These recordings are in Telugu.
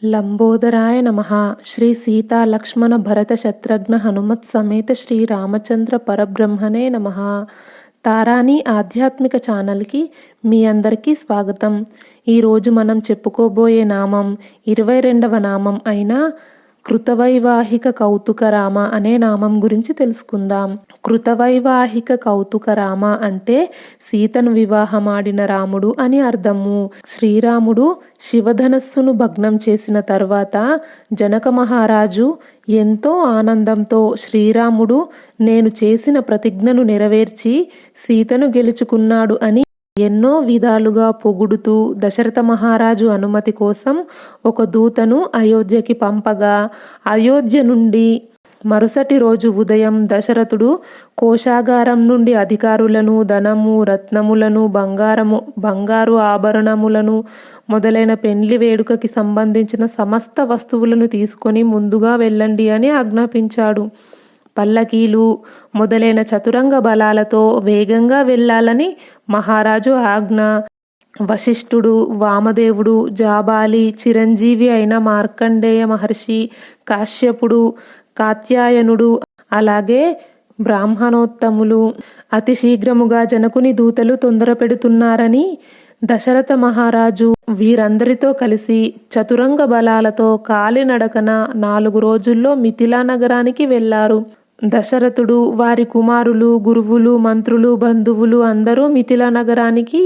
లంబోదరాయ నమః. శ్రీ సీతా లక్ష్మణ భరత శత్రుఘ్న హనుమత్ సమేత శ్రీ రామచంద్ర పరబ్రహ్మణే నమః. తారాని ఆధ్యాత్మిక ఛానల్కి మీ అందరికీ స్వాగతం. ఈరోజు మనం చెప్పుకోబోయే నామం 22వ నామం అయిన కృతవైవాహిక కౌతుక రామ అనే నామం గురించి తెలుసుకుందాం. కృతవైవాహిక కౌతుక రామ అంటే సీతను వివాహమాడిన రాముడు అని అర్థము. శ్రీరాముడు శివధనస్సును భగ్నం చేసిన తర్వాత జనక మహారాజు ఎంతో ఆనందంతో శ్రీరాముడు నేను చేసిన ప్రతిజ్ఞను నెరవేర్చి సీతను గెలుచుకున్నాడు అని ఎన్నో విధాలుగా పొగుడుతూ దశరథ మహారాజు అనుమతి కోసం ఒక దూతను అయోధ్యకి పంపగా, అయోధ్య నుండి మరుసటి రోజు ఉదయం దశరథుడు కోశాగారం నుండి అధికారులను, ధనము, రత్నములను, బంగారు ఆభరణములను మొదలైన పెండ్లి వేడుకకి సంబంధించిన సమస్త వస్తువులను తీసుకొని ముందుగా వెళ్ళండి అని ఆజ్ఞాపించాడు. పల్లకీలు మొదలైన చతురంగ బలాలతో వేగంగా వెళ్ళాలని మహారాజు ఆజ్ఞ. వశిష్ఠుడు, వామదేవుడు, జాబాలి, చిరంజీవి అయిన మార్కండేయ మహర్షి, కాశ్యపుడు, కాత్యాయనుడు, అలాగే బ్రాహ్మణోత్తములు అతి శీఘ్రముగా జనకుని దూతలు తొందర పెడుతున్నారని దశరథ మహారాజు వీరందరితో కలిసి చతురంగ బలాలతో కాలినడకన 4 రోజుల్లో మిథిలా నగరానికి వెళ్లారు. దశరథుడు, వారి కుమారులు, గురువులు, మంత్రులు, బంధువులు అందరూ మిథిలా నగరానికి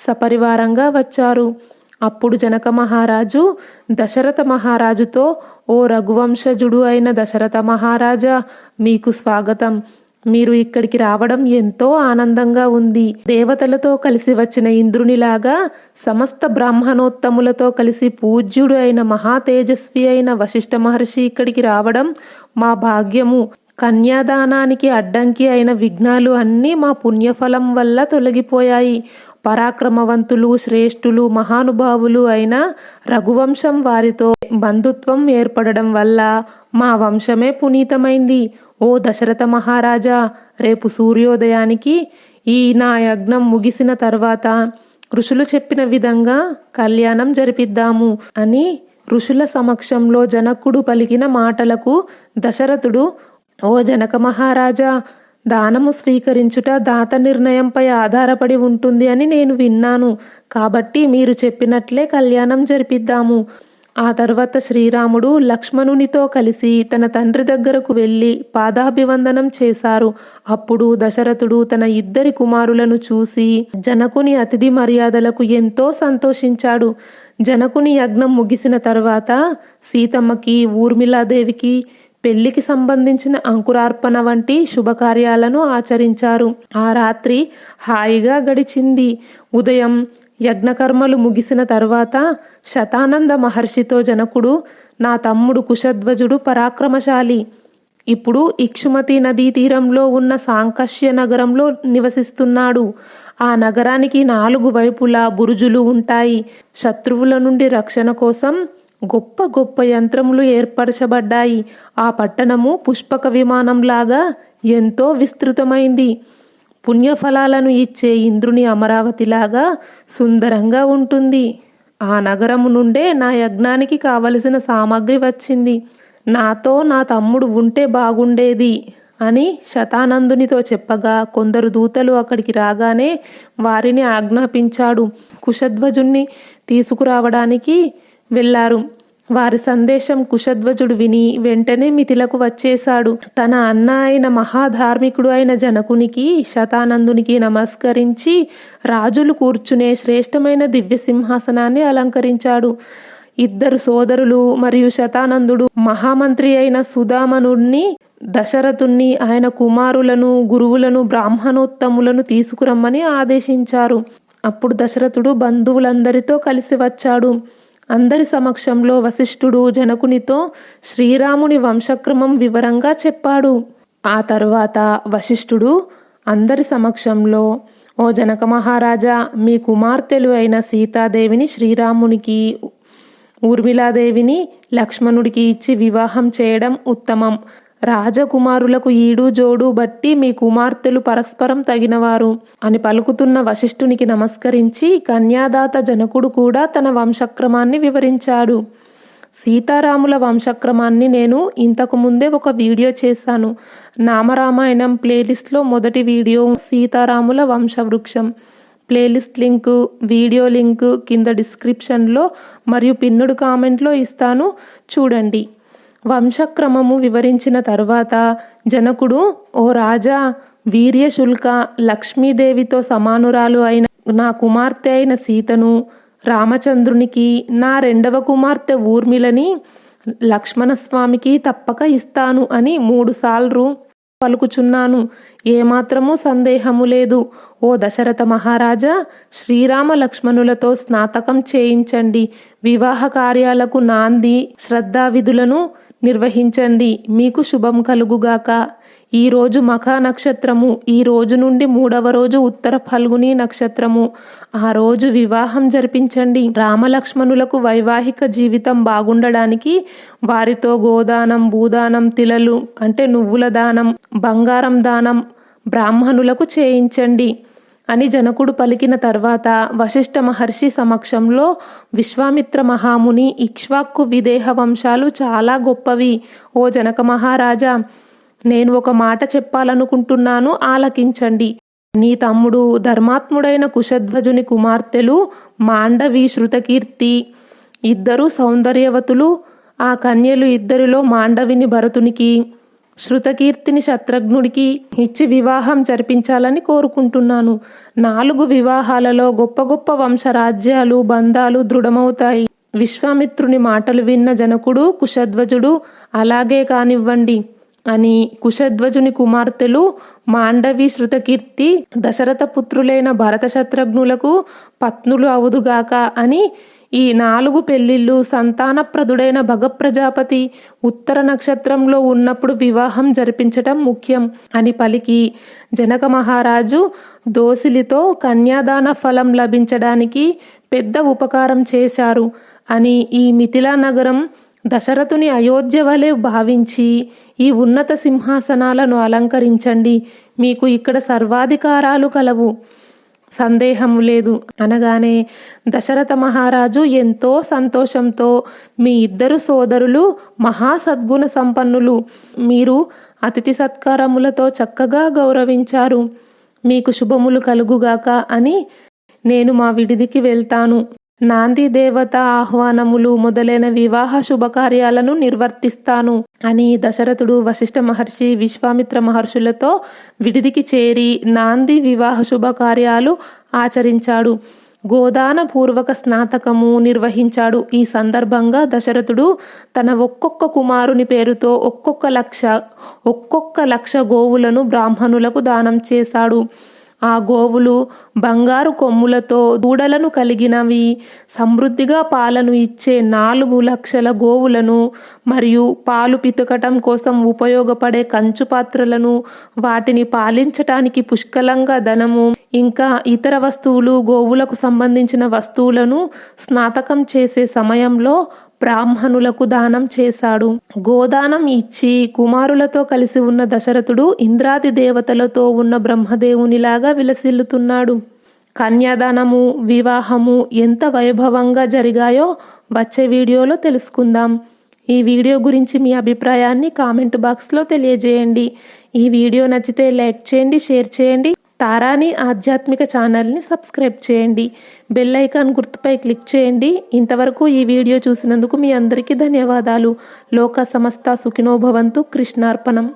సపరివారంగా వచ్చారు. అప్పుడు జనక మహారాజు దశరథ మహారాజుతో, ఓ రఘువంశజుడు అయిన దశరథ మహారాజా, మీకు స్వాగతం. మీరు ఇక్కడికి రావడం ఎంతో ఆనందంగా ఉంది. దేవతలతో కలిసి వచ్చిన ఇంద్రునిలాగా సమస్త బ్రాహ్మణోత్తములతో కలిసి పూజ్యుడు అయిన మహా తేజస్వి అయిన వశిష్ఠ మహర్షి ఇక్కడికి రావడం మా భాగ్యము. కన్యాదానానికి అడ్డంకి అయిన విఘ్నాలు అన్నీ మా పుణ్యఫలం వల్ల తొలగిపోయాయి. పరాక్రమవంతులు, శ్రేష్ఠులు, మహానుభావులు అయిన రఘువంశం వారితో బంధుత్వం ఏర్పడడం వల్ల మా వంశమే పునీతమైంది. ఓ దశరథ మహారాజా, రేపు సూర్యోదయానికి ఈ నా యజ్ఞం ముగిసిన తర్వాత ఋషులు చెప్పిన విధంగా కళ్యాణం జరిపిద్దాము అని ఋషుల సమక్షంలో జనకుడు పలికిన మాటలకు దశరథుడు, ఓ జనక మహారాజా, దానము స్వీకరించుట దాత నిర్ణయంపై ఆధారపడి ఉంటుంది అని నేను విన్నాను. కాబట్టి మీరు చెప్పినట్లే కళ్యాణం జరిపిద్దాము. ఆ తర్వాత శ్రీరాముడు లక్ష్మణునితో కలిసి తన తండ్రి దగ్గరకు వెళ్ళి పాదాభివందనం చేశారు. అప్పుడు దశరథుడు తన 2 కుమారులను చూసి జనకుని అతిథి మర్యాదలకు ఎంతో సంతోషించాడు. జనకుని యజ్ఞం ముగిసిన తర్వాత సీతమ్మకి, ఊర్మిళాదేవికి పెళ్లికి సంబంధించిన అంకురార్పణ వంటి శుభకార్యాలను ఆచరించారు. ఆ రాత్రి హాయిగా గడిచింది. ఉదయం యజ్ఞకర్మలు ముగిసిన తర్వాత శతానంద మహర్షితో జనకుడు, నా తమ్ముడు కుశధ్వజుడు పరాక్రమశాలి. ఇప్పుడు ఇక్షుమతి నదీ తీరంలో ఉన్న సాంకశ్య నగరంలో నివసిస్తున్నాడు. ఆ నగరానికి 4 వైపులా బురుజులు ఉంటాయి. శత్రువుల నుండి రక్షణ కోసం గొప్ప గొప్ప యంత్రములు ఏర్పరచబడ్డాయి. ఆ పట్టణము పుష్పక విమానంలాగా ఎంతో విస్తృతమైంది. పుణ్యఫలాలను ఇచ్చే ఇంద్రుని అమరావతిలాగా సుందరంగా ఉంటుంది. ఆ నగరము నుండే నా యజ్ఞానికి కావలసిన సామాగ్రి వచ్చింది. నాతో నా తమ్ముడు ఉంటే బాగుండేది అని శతానందునితో చెప్పగా కొందరు దూతలు అక్కడికి రాగానే వారిని ఆజ్ఞాపించాడు. కుశధ్వజుణ్ణి తీసుకురావడానికి వెళ్ళారు. వారి సందేశం కుశధ్వజుడు విని వెంటనే మిథిలకు వచ్చేశాడు. తన అన్న అయిన మహాధార్మికుడు అయిన జనకునికి, శతానందునికి నమస్కరించి రాజులు కూర్చునే శ్రేష్టమైన దివ్య సింహాసనాన్ని అలంకరించాడు. 2 సోదరులు మరియు శతానందుడు మహామంత్రి అయిన సుధామనుణ్ణి, దశరథుణ్ణి, ఆయన కుమారులను, గురువులను, బ్రాహ్మణోత్తములను తీసుకురమ్మని ఆదేశించారు. అప్పుడు దశరథుడు బంధువులందరితో కలిసి వచ్చాడు. అందరి సమక్షంలో వశిష్ఠుడు జనకునితో శ్రీరాముని వంశక్రమం వివరంగా చెప్పాడు. ఆ తరువాత వశిష్ఠుడు అందరి సమక్షంలో, ఓ జనక మహారాజా, మీ కుమార్తెలు అయిన సీతాదేవిని శ్రీరామునికి, ఊర్మిళాదేవిని లక్ష్మణుడికి ఇచ్చి వివాహం చేయడం ఉత్తమం. రాజకుమారులకు ఈడు జోడు బట్టి మీ కుమార్తెలు పరస్పరం తగినవారు అని పలుకుతున్న వశిష్ఠునికి నమస్కరించి కన్యాదాత జనకుడు కూడా తన వంశక్రమాన్ని వివరించాడు. సీతారాముల వంశక్రమాన్ని నేను ఇంతకు ముందే ఒక వీడియో చేశాను. నామరామాయణం ప్లేలిస్ట్లో మొదటి వీడియో సీతారాముల వంశవృక్షం. ప్లేలిస్ట్ లింకు, వీడియో లింకు కింద డిస్క్రిప్షన్లో మరియు పిన్నుడు కామెంట్లో ఇస్తాను, చూడండి. వంశక్రమము వివరించిన తరువాత జనకుడు, ఓ రాజా, వీర్యశుల్క లక్ష్మీదేవితో సమానురాలు అయిన నా కుమార్తె అయిన సీతను, రామచంద్రునికి నా రెండవ కుమార్తె ఊర్మిళని లక్ష్మణస్వామికి తప్పక ఇస్తాను అని 3 సార్లు పలుకుచున్నాను. ఏమాత్రమూ సందేహము లేదు. ఓ దశరథ మహారాజా, శ్రీరామ లక్ష్మణులతో స్నాతకం చేయించండి. వివాహ కార్యాలకు నాంది శ్రద్ధావిధులను నిర్వహించండి. మీకు శుభం కలుగుగాక. ఈరోజు మఖా నక్షత్రము. ఈ రోజు నుండి 3వ రోజు ఉత్తర ఫల్గుని నక్షత్రము. ఆ రోజు వివాహం జరిపించండి. రామలక్ష్మణులకు వైవాహిక జీవితం బాగుండడానికి వారితో గోదానం, భూదానం, తిలలు అంటే నువ్వుల దానం, బంగారం దానం బ్రాహ్మణులకు చేయించండి అని జనకుడు పలికిన తర్వాత వశిష్ఠ మహర్షి సమక్షంలో విశ్వామిత్ర మహాముని, ఇక్ష్వాకు విదేహ వంశాలు చాలా గొప్పవి. ఓ జనక మహారాజా, నేను ఒక మాట చెప్పాలనుకుంటున్నాను, ఆలకించండి. నీ తమ్ముడు ధర్మాత్ముడైన కుశధ్వజుని కుమార్తెలు మాండవి, శృతకీర్తి ఇద్దరు సౌందర్యవతులు. ఆ కన్యలు ఇద్దరిలో మాండవిని భరతునికి, శృతకీర్తిని శత్రుఘ్నుడికి ఇచ్చి వివాహం జరిపించాలని కోరుకుంటున్నాను. 4 వివాహాలలో గొప్ప గొప్ప వంశరాజ్యాలు, బంధాలు దృఢమవుతాయి. విశ్వామిత్రుని మాటలు విన్న జనకుడు, కుశధ్వజుడు అలాగే కానివ్వండి అని కుశధ్వజుని కుమార్తెలు మాండవి, శృతకీర్తి దశరథ పుత్రులైన భరత శత్రుఘ్నులకు పత్నులు అవుదుగాక అని ఈ 4 పెళ్లిళ్ళు సంతానప్రదుడైన భగప్రజాపతి ఉత్తర నక్షత్రంలో ఉన్నప్పుడు వివాహం జరిపించటం ముఖ్యం అని పలికి జనక మహారాజు దోసిలితో కన్యాదాన ఫలం లభించడానికి పెద్ద ఉపకారం చేశారు అని ఈ మిథిలా నగరం దశరథుని అయోధ్య వలె భావించి ఈ ఉన్నత సింహాసనాలను అలంకరించండి. మీకు ఇక్కడ సర్వాధికారాలు కలవు, సందేహం లేదు అనగానే దశరథ మహారాజు ఎంతో సంతోషంతో, మీ ఇద్దరు సోదరులు మహాసద్గుణ సంపన్నులు, మీరు అతిథి సత్కారములతో చక్కగా గౌరవించారు, మీకు శుభములు కలుగుగాక అని నేను మా విడిదికి వెళ్తాను. నాంది దేవత ఆహ్వానములు మొదలైన వివాహ శుభకార్యాలను నిర్వర్తిస్తాను అని దశరథుడు వశిష్ఠ మహర్షి, విశ్వామిత్ర మహర్షులతో విడిదికి చేరి నాంది వివాహ శుభకార్యాలు ఆచరించాడు. గోదాన పూర్వక స్నాతకము నిర్వహించాడు. ఈ సందర్భంగా దశరథుడు తన ఒక్కొక్క కుమారుని పేరుతో ఒక్కొక్క లక్ష గోవులను బ్రాహ్మణులకు దానం చేశాడు. ఆ గోవులు బంగారు కొమ్ములతో దూడలను కలిగినవి, సమృద్ధిగా పాలను ఇచ్చే 4 లక్షల గోవులను మరియు పాలు పితకటం కోసం ఉపయోగపడే కంచు పాత్రలను, వాటిని పాలించటానికి పుష్కలంగా ధనము, ఇంకా ఇతర వస్తువులు, గోవులకు సంబంధించిన వస్తువులను స్నాతకం చేసే సమయంలో బ్రాహ్మణులకు దానం చేశాడు. గోదానం ఇచ్చి కుమారులతో కలిసి ఉన్న దశరథుడు ఇంద్రాది దేవతలతో ఉన్న బ్రహ్మదేవునిలాగా విలసిల్లుతున్నాడు. కన్యాదానము, వివాహము ఎంత వైభవంగా జరిగాయో వచ్చే వీడియోలో తెలుసుకుందాం. ఈ వీడియో గురించి మీ అభిప్రాయాన్ని కామెంట్ బాక్స్లో తెలియజేయండి. ఈ వీడియో నచ్చితే లైక్ చేయండి, షేర్ చేయండి. తారాని ఆధ్యాత్మిక ఛానల్ని సబ్స్క్రైబ్ చేయండి. బెల్ ఐకాన్ గుర్తుపై క్లిక్ చేయండి. ఇంతవరకు ఈ వీడియో చూసినందుకు మీ అందరికీ ధన్యవాదాలు. లోక సమస్త సుఖినో భవంతు. కృష్ణార్పణం.